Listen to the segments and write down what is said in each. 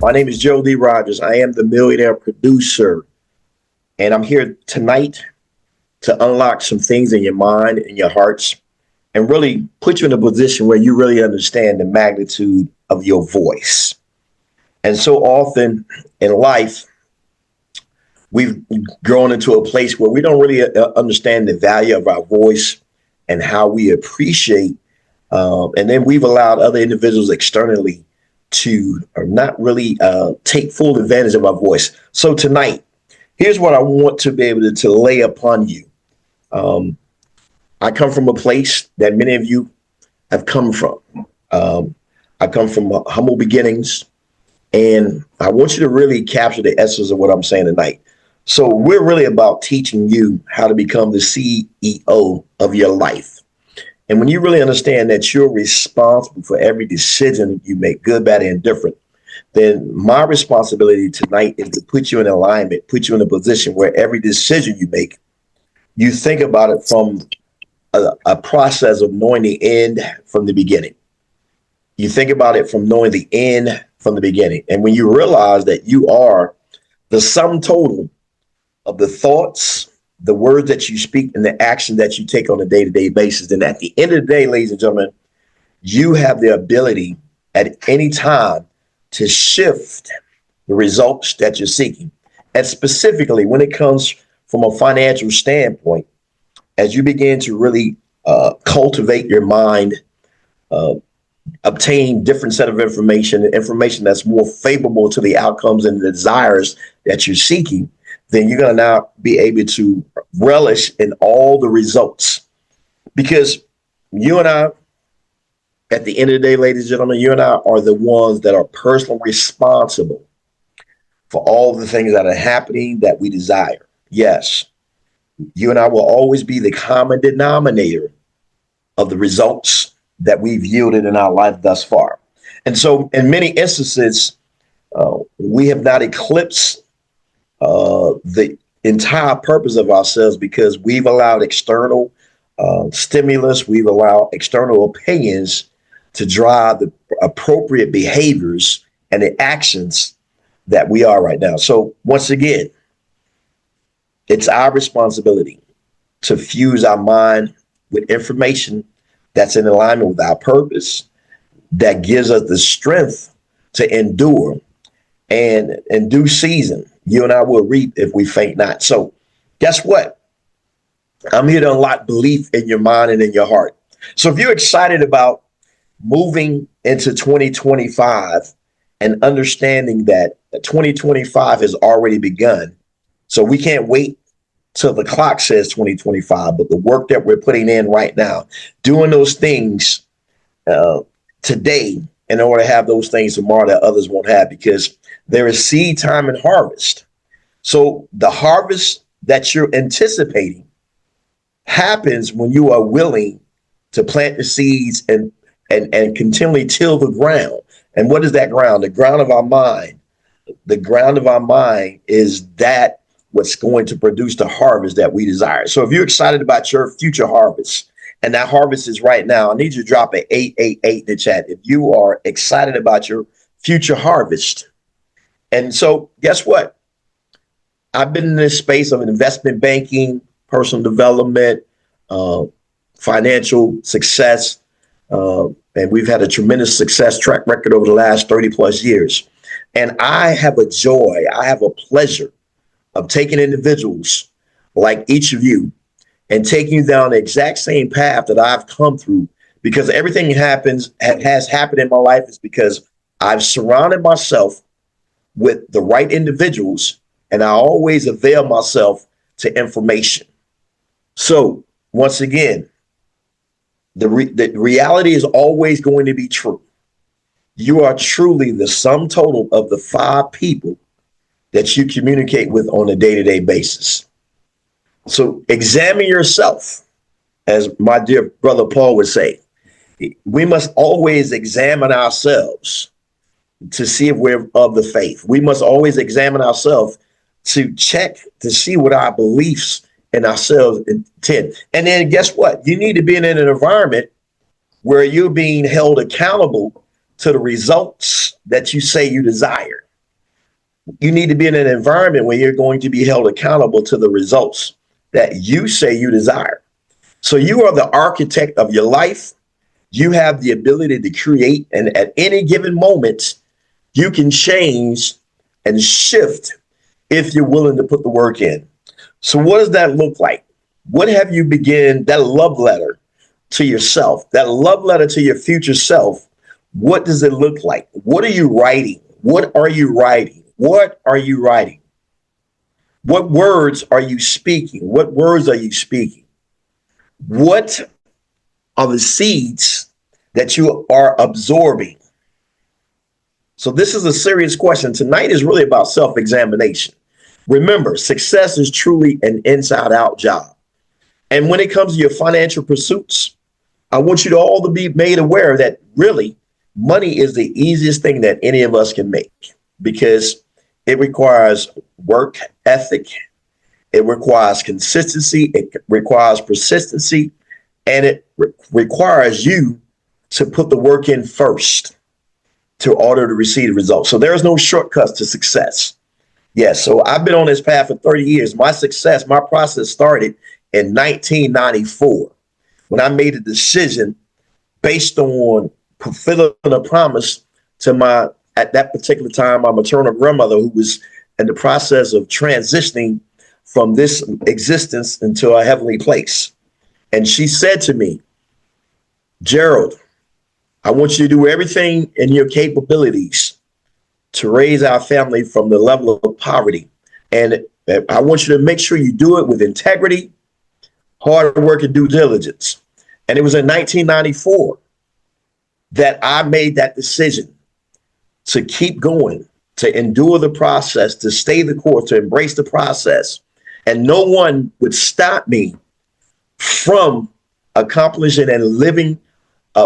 My name is Gerald D. I am the millionaire producer, and I'm here tonight to unlock some things in your mind and your hearts and really put you in a position where you really understand the magnitude of your voice. And so often in life, we've grown into a place where we don't really understand the value of our voice and how we appreciate. And then we've allowed other individuals externally to not really take full advantage of our voice. So tonight, here's what I want to be able to lay upon you. I come from a place that many of you have come from. I come from humble beginnings, and I want you to really capture the essence of what I'm saying tonight. So we're really about teaching you how to become the CEO of your life. And when you really understand that you're responsible for every decision you make, good, bad, and indifferent, then my responsibility tonight is to put you in alignment, put you in a position where every decision you make, you think about it from a process of knowing the end from the beginning. You think about it from knowing the end from the beginning. And when you realize that you are the sum total of the thoughts, the words that you speak, and the action that you take on a day-to-day basis, then at the end of the day, ladies and gentlemen, you have the ability at any time to shift the results that you're seeking. And specifically, when it comes from a financial standpoint, as you begin to really cultivate your mind, obtain different set of information that's more favorable to the outcomes and the desires that you're seeking, then you're going to now be able to relish in all the results. Because you and I, at the end of the day, ladies and gentlemen, you and I are the ones that are personally responsible for all the things that are happening that we desire. Yes, you and I will always be the common denominator of the results that we've yielded in our life thus far. And so in many instances, we have not eclipsed the entire purpose of ourselves because we've allowed external stimulus, we've allowed external opinions to drive the appropriate behaviors and the actions that we are right now. So once again, it's our responsibility to fuse our mind with information that's in alignment with our purpose, that gives us the strength to endure. And in due season, you and I will reap if we faint not. So guess what? I'm here to unlock belief in your mind and in your heart. So if you're excited about moving into 2025 and understanding that 2025 has already begun, so we can't wait till the clock says 2025, but the work that we're putting in right now, doing those things today in order to have those things tomorrow that others won't have, because there is seed time and harvest. So the harvest that you're anticipating happens when you are willing to plant the seeds and continually till the ground. And what is that ground? The ground of our mind. The ground of our mind is that what's going to produce the harvest that we desire. So if you're excited about your future harvest, and that harvest is right now, I need you to drop an 888 in the chat if you are excited about your future harvest. And so guess what? I've been in this space of investment banking, personal development, financial success, and we've had a tremendous success track record over the last 30 plus years. And I have a joy, I have a pleasure of taking individuals like each of you and taking you down the exact same path that I've come through, because everything has happened in my life is because I've surrounded myself with the right individuals, and I always avail myself to information. So once again, the reality is always going to be true. You are truly the sum total of the 5 people that you communicate with on a day-to-day basis. So examine yourself, as my dear brother Paul would say. We must always examine ourselves to see if we're of the faith. We must always examine ourselves to check to see what our beliefs and ourselves intend. And then guess what? You need to be in an environment where you're being held accountable to the results that you say you desire. You need to be in an environment where you're going to be held accountable to the results that you say you desire. So you are the architect of your life. You have the ability to create, and at any given moment, you can change and shift if you're willing to put the work in. So what does that look like? What have you begin that love letter to yourself, that love letter to your future self? What does it look like? What are you writing? What are you writing? What are you writing? What words are you speaking? What words are you speaking? What are the seeds that you are absorbing? So this is a serious question. Tonight is really about self-examination. Remember, success is truly an inside-out job. And when it comes to your financial pursuits, I want you to all to be made aware that really money is the easiest thing that any of us can make, because it requires work ethic, it requires consistency, it requires persistency, and it requires you to put the work in first to order to receive the results. So there's no shortcuts to success. Yes, so I've been on this path for 30 years. My success, my process started in 1994 when I made a decision based on fulfilling a promise to my, at that particular time, my maternal grandmother, who was in the process of transitioning from this existence into a heavenly place. And she said to me, Gerald, I want you to do everything in your capabilities to raise our family from the level of poverty. And I want you to make sure you do it with integrity, hard work, and due diligence. And it was in 1994 that I made that decision to keep going, to endure the process, to stay the course, to embrace the process. And no one would stop me from accomplishing and living,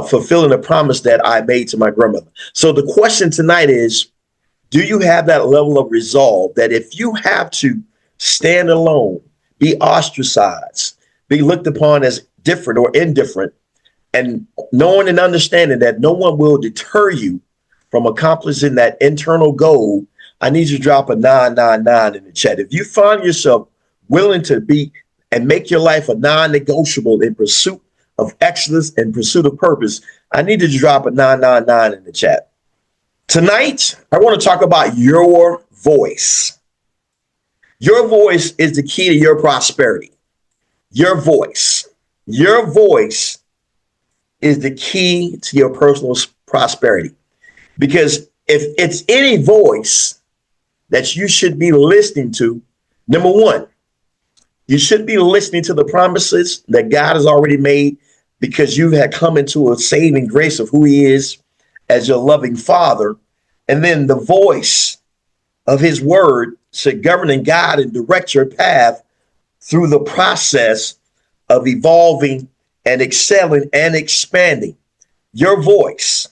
fulfilling a promise that I made to my grandmother. So the question tonight is, do you have that level of resolve that if you have to stand alone, be ostracized, be looked upon as different or indifferent, and knowing and understanding that no one will deter you from accomplishing that internal goal? I need you to drop a 999 in the chat. If you find yourself willing to be and make your life a non-negotiable in pursuit of excellence and pursuit of purpose, I need you to drop a 999 in the chat. Tonight, I want to talk about your voice. Your voice is the key to your prosperity. Your voice is the key to your personal prosperity. Because if it's any voice that you should be listening to, number one, you should be listening to the promises that God has already made, because you have come into a saving grace of who he is as your loving father. And then the voice of his word should govern and guide and direct your path through the process of evolving and excelling and expanding. Your voice.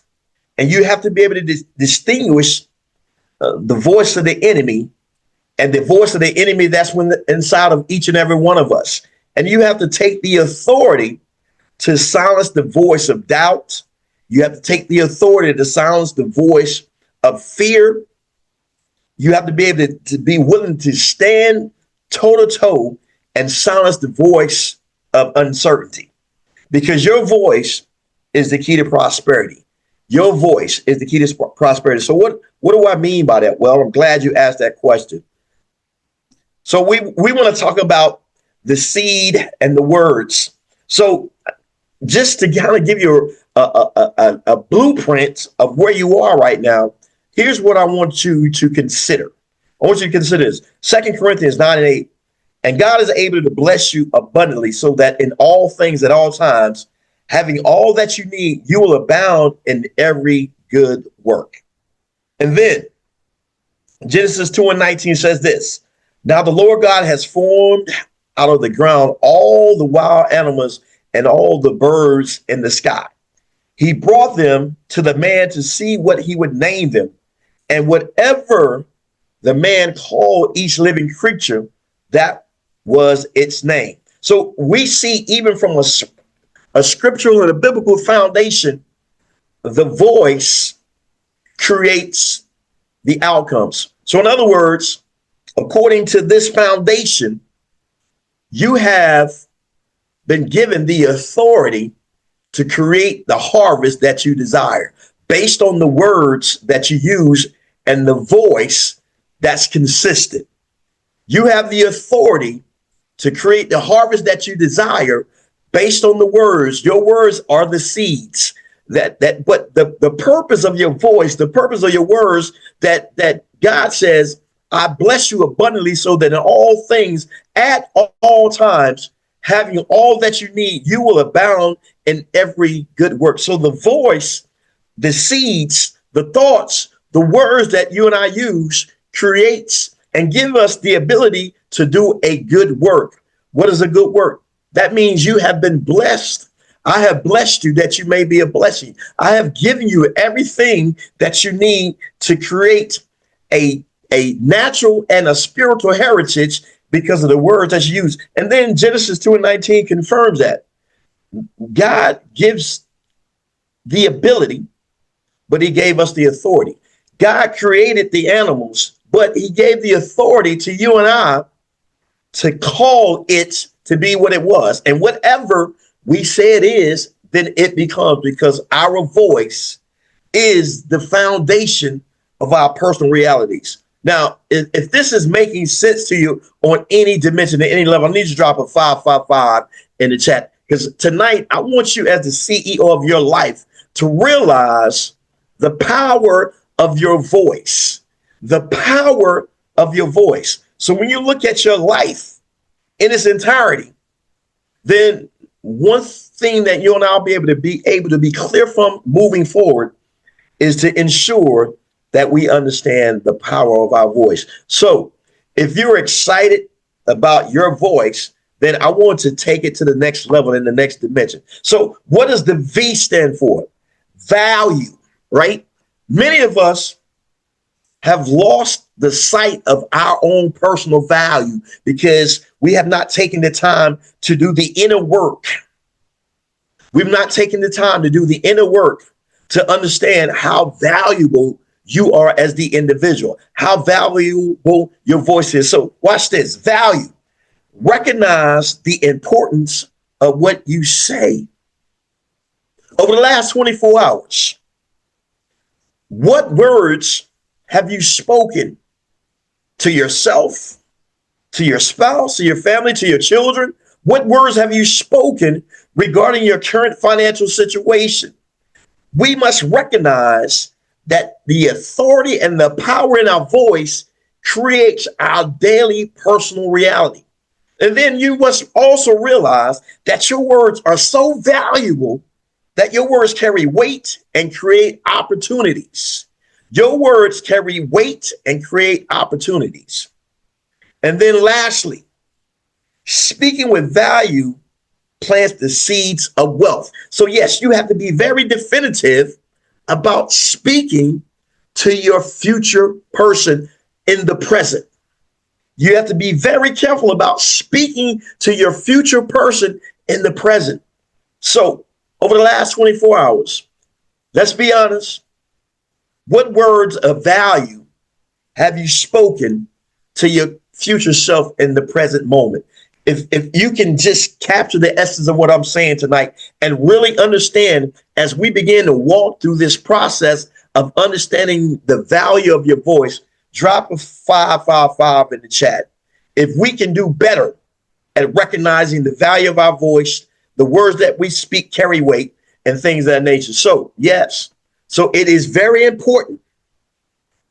And you have to be able to distinguish the voice of the enemy and the voice of the enemy that's inside of each and every one of us. And you have to take the authority to silence the voice of doubt. You have to take the authority to silence the voice of fear. You have to be able to be willing to stand toe to toe and silence the voice of uncertainty, because your voice is the key to prosperity. Your voice is the key to prosperity. So what do I mean by that? Well, I'm glad you asked that question. So we want to talk about the seed and the words. So just to kind of give you a blueprint of where you are right now, here's what I want you to consider. I want you to consider this. 2 Corinthians 9:8. And God is able to bless you abundantly, so that in all things at all times, having all that you need, you will abound in every good work. And then Genesis 2:19 says this: Now the Lord God has formed out of the ground all the wild animals and all the birds in the sky. He brought them to the man to see what he would name them. And whatever the man called each living creature, that was its name. So we see, even from a scriptural and a biblical foundation, the voice creates the outcomes. So in other words, according to this foundation, you have been given the authority to create the harvest that you desire based on the words that you use and the voice that's consistent. You have the authority to create the harvest that you desire based on the words. Your words are the seeds but the purpose of your voice, the purpose of your words, that God says, I bless you abundantly so that in all things at all times, having all that you need, you will abound in every good work. So the voice, the seeds, the thoughts, the words that you and I use creates and give us the ability to do a good work. What is a good work? That means you have been blessed. I have blessed you that you may be a blessing. I have given you everything that you need to create a natural and a spiritual heritage because of the words that you use. And then Genesis 2:19 confirms that. God gives the ability, but he gave us the authority. God created the animals, but he gave the authority to you and I to call it to be what it was. And whatever we say it is, then it becomes, because our voice is the foundation of our personal realities. Now, if this is making sense to you on any dimension, at any level, I need you to drop a 555 in the chat, because tonight I want you, as the CEO of your life, to realize the power of your voice, the power of your voice. So when you look at your life in its entirety, then one thing that you and I'll be able to be clear from moving forward is to ensure that we understand the power of our voice. So if you're excited about your voice, then I want to take it to the next level, in the next dimension. So what does the V stand for? Value, right? Many of us have lost the sight of our own personal value because we have not taken the time to do the inner work. We've not taken the time to do the inner work to understand how valuable you are as the individual, how valuable your voice is. So watch this. Value. Recognize the importance of what you say. Over the last 24 hours, what words have you spoken to yourself, to your spouse, to your family, to your children? What words have you spoken regarding your current financial situation? We must recognize that the authority and the power in our voice creates our daily personal reality. And then you must also realize that your words are so valuable that your words carry weight and create opportunities. Your words carry weight and create opportunities. And then lastly, speaking with value plants the seeds of wealth. So yes, you have to be very definitive about speaking to your future person in the present. You have to be very careful about speaking to your future person in the present. So over the last 24 hours, let's be honest. What words of value have you spoken to your future self in the present moment? If you can just capture the essence of what I'm saying tonight and really understand, as we begin to walk through this process of understanding the value of your voice, drop a 555 in the chat. If we can do better at recognizing the value of our voice, the words that we speak carry weight, and things of that nature. So yes, so it is very important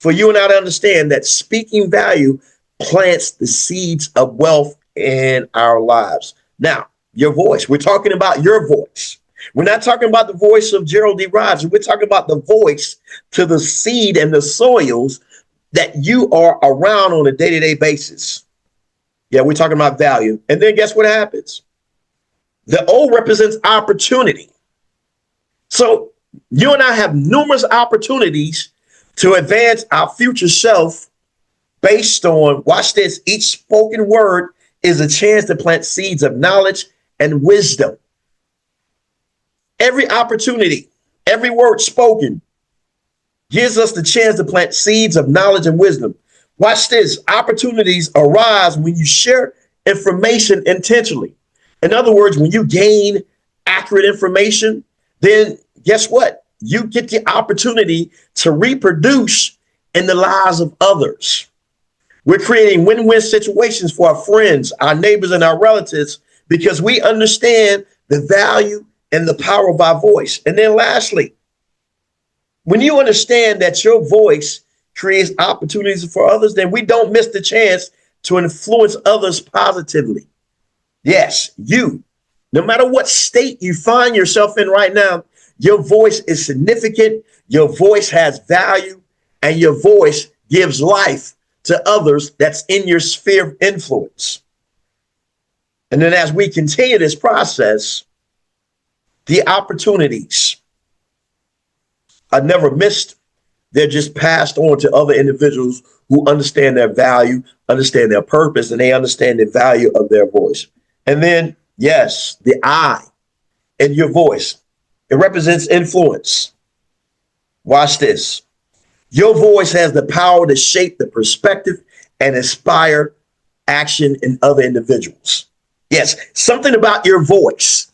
for you and I to understand that speaking value plants the seeds of wealth in our lives. Now, your voice. We're talking about your voice. We're not talking about the voice of Gerald D. We're talking about the voice to the seed and the soils that you are around on a day-to-day basis. Yeah, we're talking about value. And then guess what happens? The O represents opportunity. So you and I have numerous opportunities to advance our future self based on, watch this, each spoken word is a chance to plant seeds of knowledge and wisdom. Every opportunity, every word spoken gives us the chance to plant seeds of knowledge and wisdom. Watch this. Opportunities arise when you share information intentionally. In other words, when you gain accurate information, then guess what? You get the opportunity to reproduce in the lives of others. We're creating win-win situations for our friends, our neighbors, and our relatives because we understand the value and the power of our voice. And then lastly, when you understand that your voice creates opportunities for others, then we don't miss the chance to influence others positively. Yes, you, no matter what state you find yourself in right now, your voice is significant, your voice has value, and your voice gives life to others that's in your sphere of influence. And then as we continue this process, the opportunities are never missed. They're just passed on to other individuals who understand their value, understand their purpose, and they understand the value of their voice. And then, yes, the I in your voice, it represents influence. Watch this. Your voice has the power to shape the perspective and inspire action in other individuals. Yes, something about your voice.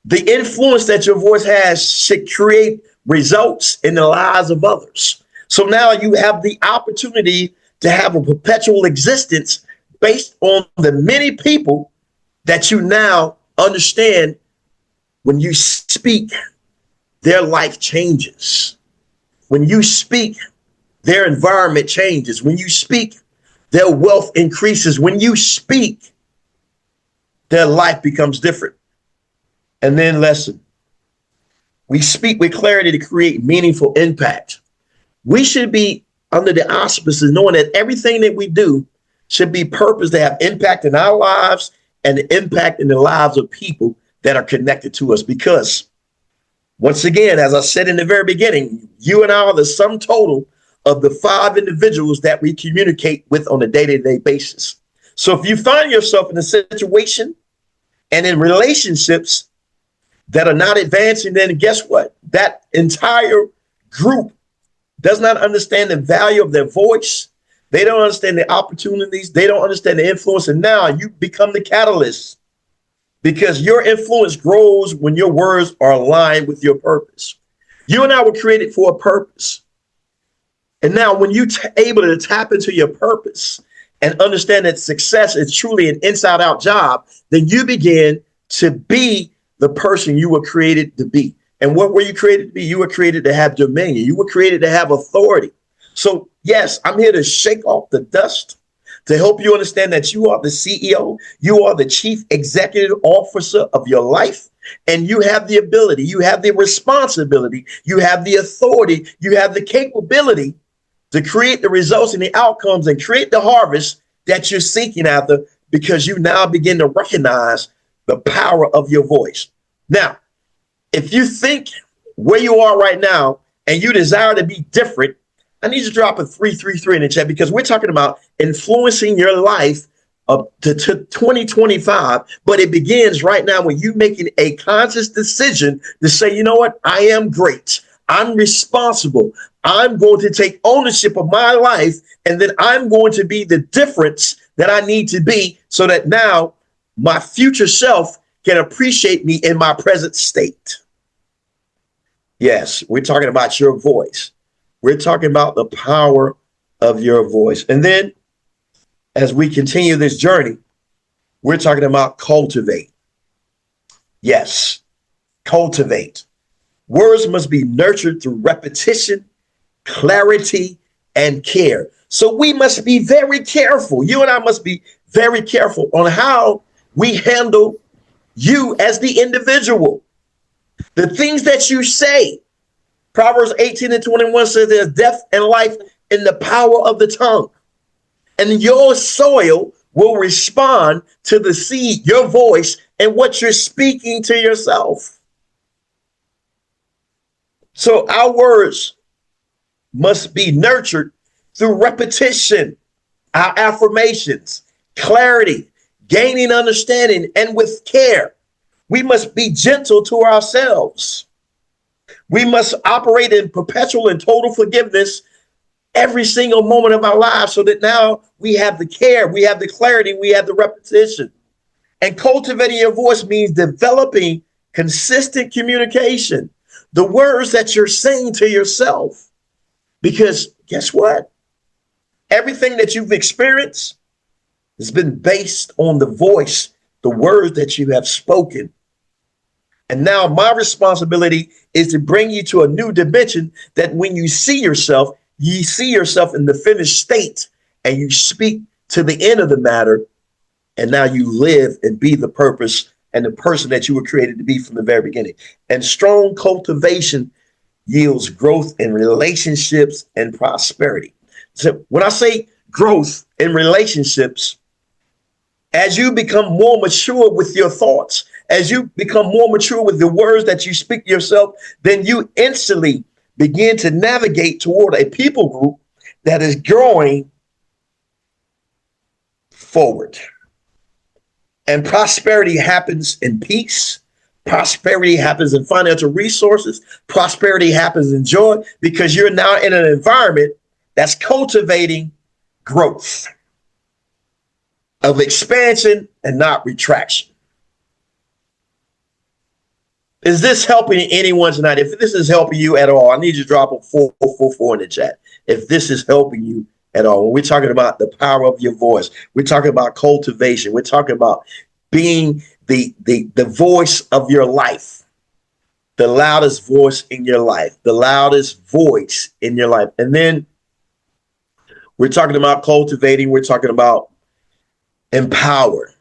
The influence that your voice has should create results in the lives of others. So now you have the opportunity to have a perpetual existence based on the many people that you now understand. When you speak, their life changes. When you speak, their environment changes. When you speak, their wealth increases. When you speak, their life becomes different. And then lesson. We speak with clarity to create meaningful impact. We should be under the auspices knowing that everything that we do should be purpose to have impact in our lives and impact in the lives of people that are connected to us. Because once again, as I said in the very beginning, you and I are the sum total of the 5 individuals that we communicate with on a day-to-day basis. So if you find yourself in a situation and in relationships that are not advancing, then guess what? That entire group does not understand the value of their voice. They don't understand the opportunities. They don't understand the influence. And now you become the catalyst because your influence grows when your words are aligned with your purpose. You and I were created for a purpose. And now when you're able to tap into your purpose and understand that success is truly an inside out job, then you begin to be the person you were created to be. And what were you created to be? You were created to have dominion. You were created to have authority. So yes, I'm here to shake off the dust to help you understand that you are the CEO. You are the chief executive officer of your life. And you have the ability, you have the responsibility, you have the authority, you have the capability to create the results and the outcomes and create the harvest that you're seeking after, because you now begin to recognize the power of your voice. Now, if you think where you are right now and you desire to be different, I need you to drop a 333 in the chat, because we're talking about influencing your life up to 2025. But it begins right now when you making a conscious decision to say, you know what? I am great. I'm responsible. I'm going to take ownership of my life, and then I'm going to be the difference that I need to be so that now my future self can appreciate me in my present state. Yes, we're talking about your voice. We're talking about the power of your voice. And then as we continue this journey, we're talking about cultivate. Yes, cultivate. Words must be nurtured through repetition, clarity, and care. So we must be very careful. You and I must be very careful on how we handle you as the individual. The things that you say. Proverbs 18:21 says there's death and life in the power of the tongue. And your soil will respond to the seed, your voice, and what you're speaking to yourself. So our words must be nurtured through repetition, our affirmations, clarity, gaining understanding, and with care. We must be gentle to ourselves. We must operate in perpetual and total forgiveness every single moment of our lives, so that now we have the care, we have the clarity, we have the repetition. And cultivating your voice means developing consistent communication, the words that you're saying to yourself. Because guess what? Everything that you've experienced has been based on the voice, the words that you have spoken. And now my responsibility is to bring you to a new dimension, that when you see yourself in the finished state, and you speak to the end of the matter. And now you live and be the purpose and the person that you were created to be from the very beginning. And strong cultivation yields growth in relationships and prosperity. So when I say growth in relationships, as you become more mature with your thoughts, as you become more mature with the words that you speak to yourself, then you instantly begin to navigate toward a people group that is growing forward. And prosperity happens in peace. Prosperity happens in financial resources. Prosperity happens in joy, because you're now in an environment that's cultivating growth of expansion and not retraction. Is this helping anyone tonight? If this is helping you at all, I need you to drop a 444 in the chat. If this is helping you at all. When we're talking about the power of your voice, we're talking about cultivation. We're talking about being the voice of your life, the loudest voice in your life, the loudest voice in your life. And then we're talking about cultivating. We're talking about empower.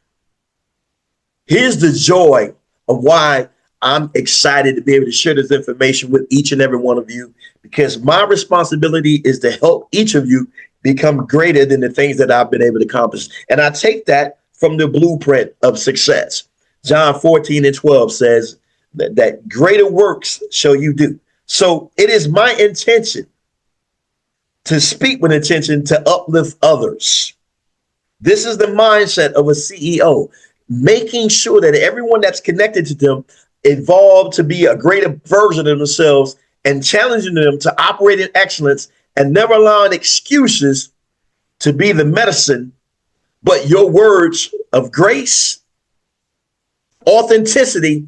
Here's the joy of why I'm excited to be able to share this information with each and every one of you, because my responsibility is to help each of you become greater than the things that I've been able to accomplish. And I take that from the blueprint of success. John 14:12 says that greater works shall you do. So it is my intention to speak with intention to uplift others. This is the mindset of a CEO, making sure that everyone that's connected to them evolve to be a greater version of themselves, and challenging them to operate in excellence, and never allowing excuses to be the medicine, but your words of grace, authenticity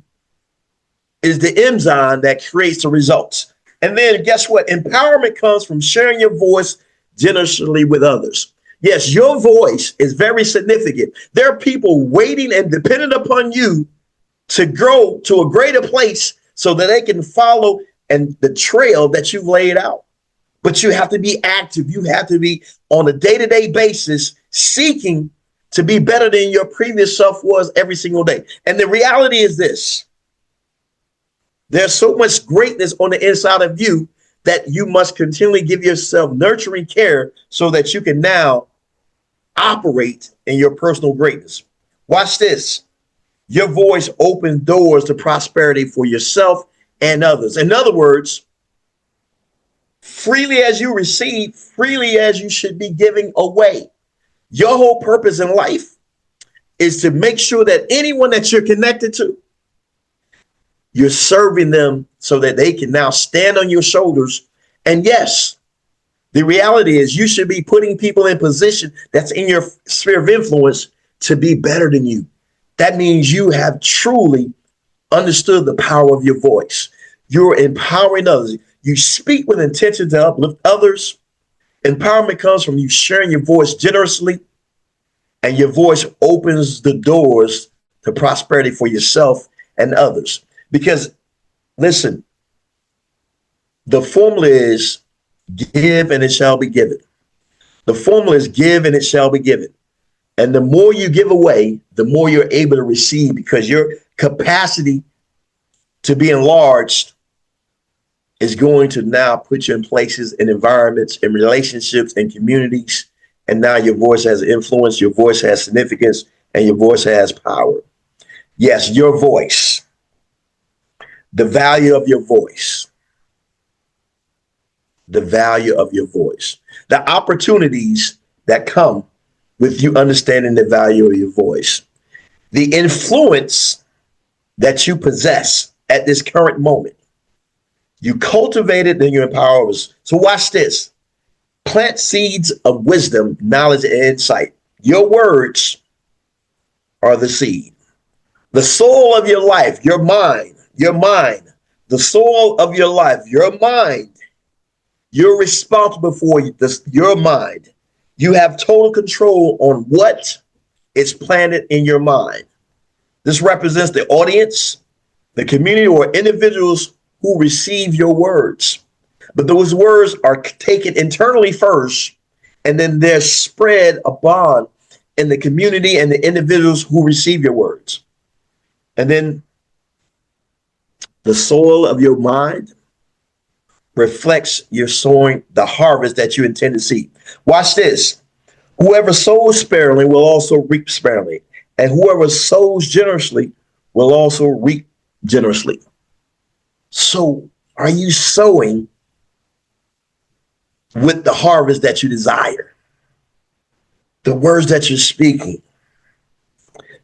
is the enzyme that creates the results. And then guess what? Empowerment comes from sharing your voice generously with others. Yes, your voice is very significant. There are people waiting and dependent upon you to grow to a greater place so that they can follow and the trail that you've laid out. But you have to be active. You have to be on a day-to-day basis seeking to be better than your previous self was every single day. And the reality is this: there's so much greatness on the inside of you that you must continually give yourself nurturing care so that you can now operate in your personal greatness. Watch this. Your voice opens doors to prosperity for yourself and others. In other words, freely as you receive, freely as you should be giving away. Your whole purpose in life is to make sure that anyone that you're connected to, you're serving them so that they can now stand on your shoulders. And yes, the reality is you should be putting people in position that's in your sphere of influence to be better than you. That means you have truly understood the power of your voice. You're empowering others. You speak with intention to uplift others. Empowerment comes from you sharing your voice generously, and your voice opens the doors to prosperity for yourself and others. Because listen, the formula is give and it shall be given. The formula is give and it shall be given. And the more you give away, the more you're able to receive, because your capacity to be enlarged is going to now put you in places and environments and relationships and communities. And now your voice has influence, your voice has significance, and your voice has power. Yes, your voice, the value of your voice, the value of your voice, the opportunities that come with you understanding the value of your voice, the influence that you possess at this current moment. You cultivate it, then you empower others. So watch this. Plant seeds of wisdom, knowledge, and insight. Your words are the seed. The soul of your life, your mind, the soul of your life, your mind. You're responsible for your mind. You have total control on what is planted in your mind. This represents the audience, the community, or individuals who receive your words. But those words are taken internally first, and then they're spread abroad in the community and the individuals who receive your words. And then the soil of your mind reflects your sowing the harvest that you intend to see. Watch this. Whoever sows sparingly will also reap sparingly, and whoever sows generously will also reap generously. So are you sowing with the harvest that you desire? The words that you're speaking,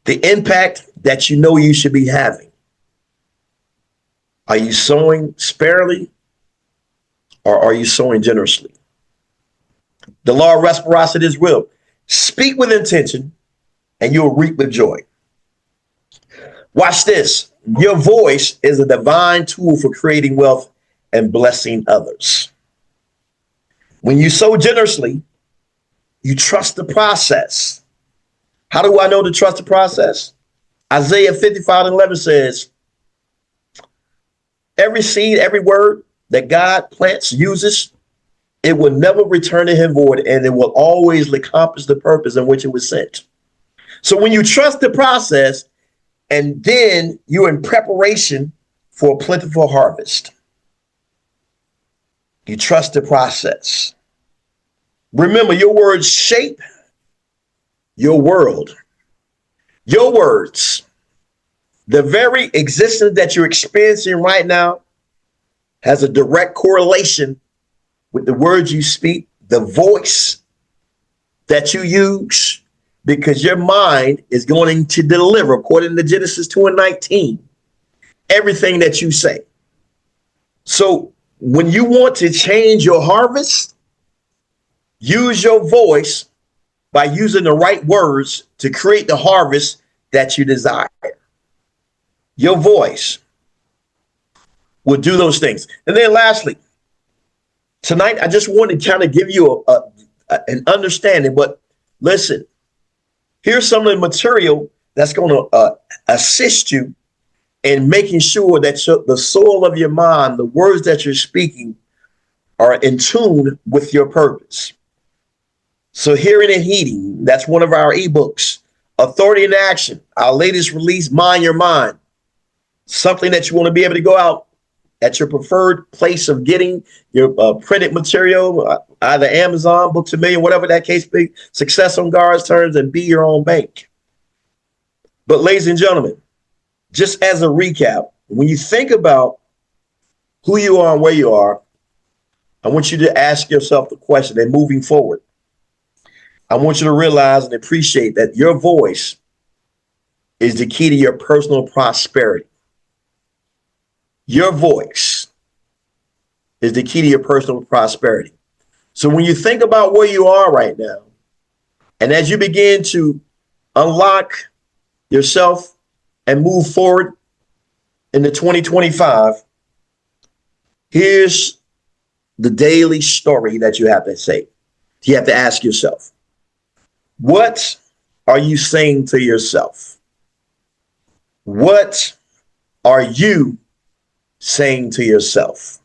the impact that you know you should be having. Are you sowing sparingly or are you sowing generously? The law of reciprocity is real. Speak with intention and you'll reap with joy. Watch this. Your voice is a divine tool for creating wealth and blessing others. When you sow generously, you trust the process. How do I know to trust the process? Isaiah 55:11 says, every seed, every word that God plants, uses, it will never return to him void, and it will always accomplish the purpose in which it was sent. So when you trust the process, and then you're in preparation for a plentiful harvest, you trust the process. Remember, your words shape your world. Your words, the very existence that you're experiencing right now, has a direct correlation with the words you speak, the voice that you use, because your mind is going to deliver, according to Genesis 2:19, everything that you say. So when you want to change your harvest, use your voice by using the right words to create the harvest that you desire. Your voice will do those things. And then lastly, tonight, I just want to kind of give you an understanding, but listen, here's some of the material that's going to assist you in making sure that the soul of your mind, the words that you're speaking, are in tune with your purpose. So hearing and heeding, that's one of our ebooks. Authority in Action, our latest release, Mind Your Mind. Something that you want to be able to go out at your preferred place of getting your printed material, either Amazon, Books A Million, whatever that case be, success on God's terms, and be your own bank. But ladies and gentlemen, just as a recap, when you think about who you are and where you are, I want you to ask yourself the question, and moving forward, I want you to realize and appreciate that your voice is the key to your personal prosperity. Your voice is the key to your personal prosperity. So when you think about where you are right now, and as you begin to unlock yourself and move forward into 2025, here's the daily story that you have to say. You have to ask yourself, what are you saying to yourself? What are you saying to yourself?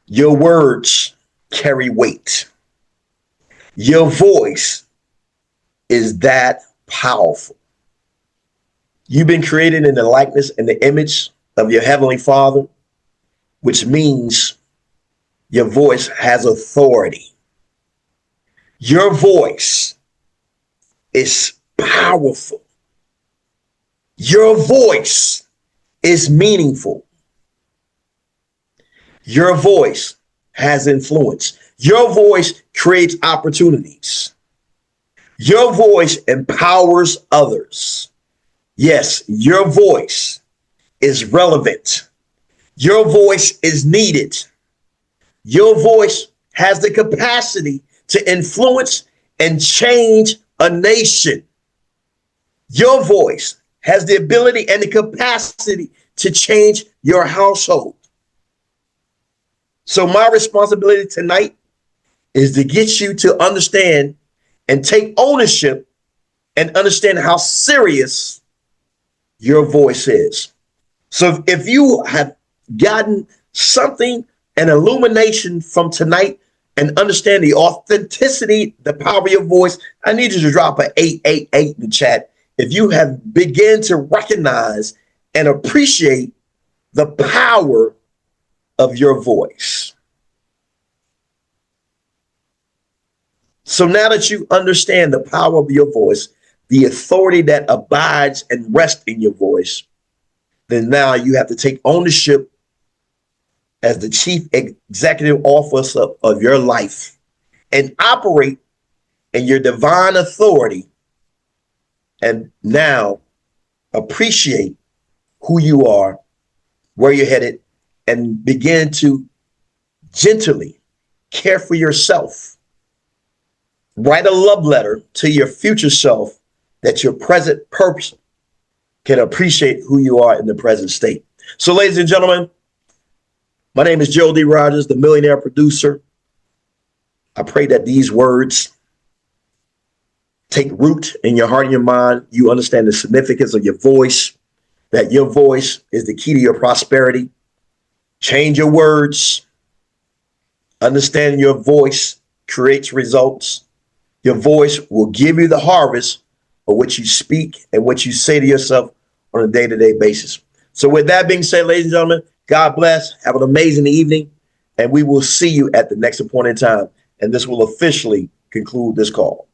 Your words carry weight. Your voice is that powerful. You've been created in the likeness and the image of your Heavenly Father, which means your voice has authority. Your voice is powerful. Your voice is meaningful. Your voice has influence. Your voice creates opportunities. Your voice empowers others. Yes, your voice is relevant. Your voice is needed. Your voice has the capacity to influence and change a nation. Your voice has the ability and the capacity to change your household. So my responsibility tonight is to get you to understand and take ownership and understand how serious your voice is. So if you have gotten something, an illumination from tonight, and understand the authenticity, the power of your voice, I need you to drop an 888 in the chat. If you have begun to recognize and appreciate the power of your voice. So now that you understand the power of your voice, the authority that abides and rests in your voice, then now you have to take ownership as the chief executive officer of your life and operate in your divine authority, and now appreciate who you are, where you're headed, and begin to gently care for yourself. Write a love letter to your future self that your present person can appreciate who you are in the present state. So, ladies and gentlemen, my name is Gerald D. Rogers, the millionaire producer. I pray that these words take root in your heart and your mind. You understand the significance of your voice, that your voice is the key to your prosperity. Change your words. Understand your voice creates results. Your voice will give you the harvest of what you speak and what you say to yourself on a day-to-day basis. So with that being said, ladies and gentlemen, God bless. Have an amazing evening, and we will see you at the next appointed time. And this will officially conclude this call.